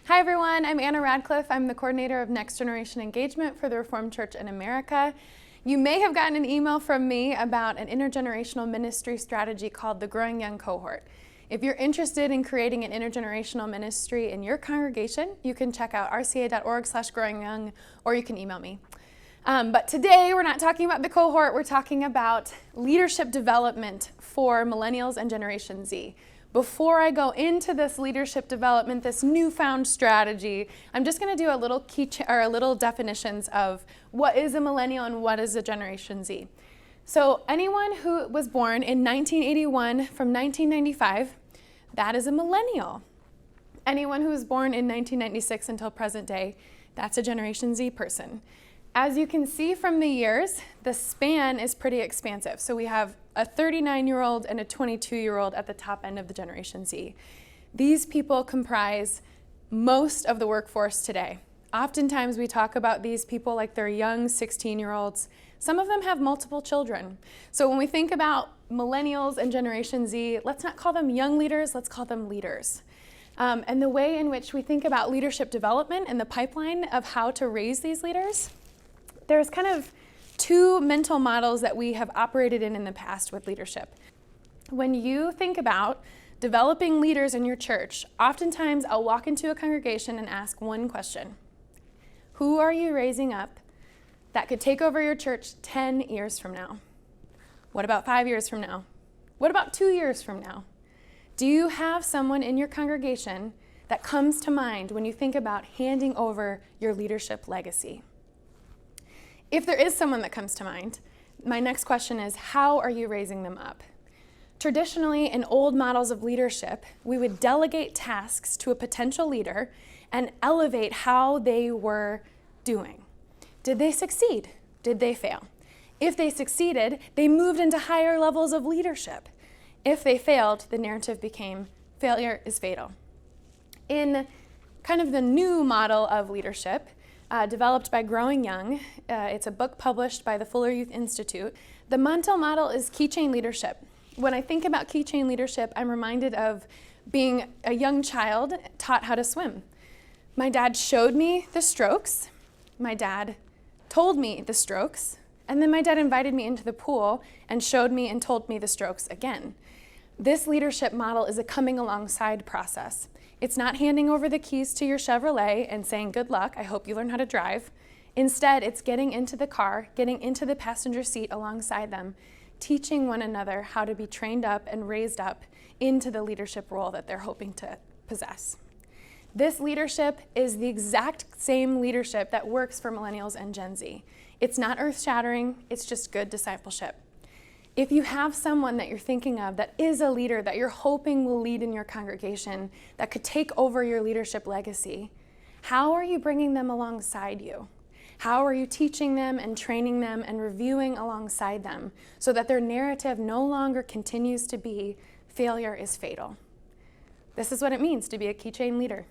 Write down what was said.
Hi everyone, I'm Anna Radcliffe. I'm the coordinator of Next Generation Engagement for the Reformed Church in America. You may have gotten an email from me about an intergenerational ministry strategy called the Growing Young Cohort. If you're interested in creating an intergenerational ministry in your congregation, you can check out rca.org/growingyoung, or you can email me. But today we're not talking about the cohort, we're talking about leadership development for Millennials and Generation Z. Before I go into this leadership development, this newfound strategy, I'm just going to do a little definitions of what is a millennial and what is a Generation Z. So anyone who was born in 1981 from 1995, that is a millennial. Anyone who was born in 1996 until present day, that's a Generation Z person. As you can see from the years, the span is pretty expansive. So we have a 39-year-old and a 22-year-old at the top end of the Generation Z. These people comprise most of the workforce today. Oftentimes we talk about these people like they're young 16-year-olds. Some of them have multiple children. So when we think about Millennials and Generation Z, let's not call them young leaders, let's call them leaders. And the way in which we think about leadership development and the pipeline of how to raise these leaders, there's kind of two mental models that we have operated in the past with leadership. When you think about developing leaders in your church, oftentimes I'll walk into a congregation and ask one question. Who are you raising up that could take over your church 10 years from now? What about 5 years from now? What about 2 years from now? Do you have someone in your congregation that comes to mind when you think about handing over your leadership legacy? If there is someone that comes to mind, my next question is, how are you raising them up? Traditionally, in old models of leadership, we would delegate tasks to a potential leader and elevate how they were doing. Did they succeed? Did they fail? If they succeeded, they moved into higher levels of leadership. If they failed, the narrative became failure is fatal. In kind of the new model of leadership, developed by Growing Young. It's a book published by the Fuller Youth Institute. The mental model is keychain leadership. When I think about keychain leadership, I'm reminded of being a young child taught how to swim. My dad showed me the strokes. My dad told me the strokes. And then my dad invited me into the pool and showed me and told me the strokes again. This leadership model is a coming alongside process. It's not handing over the keys to your Chevrolet and saying, good luck, I hope you learn how to drive. Instead, it's getting into the car, getting into the passenger seat alongside them, teaching one another how to be trained up and raised up into the leadership role that they're hoping to possess. This leadership is the exact same leadership that works for Millennials and Gen Z. It's not earth-shattering, it's just good discipleship. If you have someone that you're thinking of that is a leader that you're hoping will lead in your congregation, that could take over your leadership legacy, how are you bringing them alongside you? How are you teaching them and training them and reviewing alongside them so that their narrative no longer continues to be failure is fatal? This is what it means to be a keychain leader.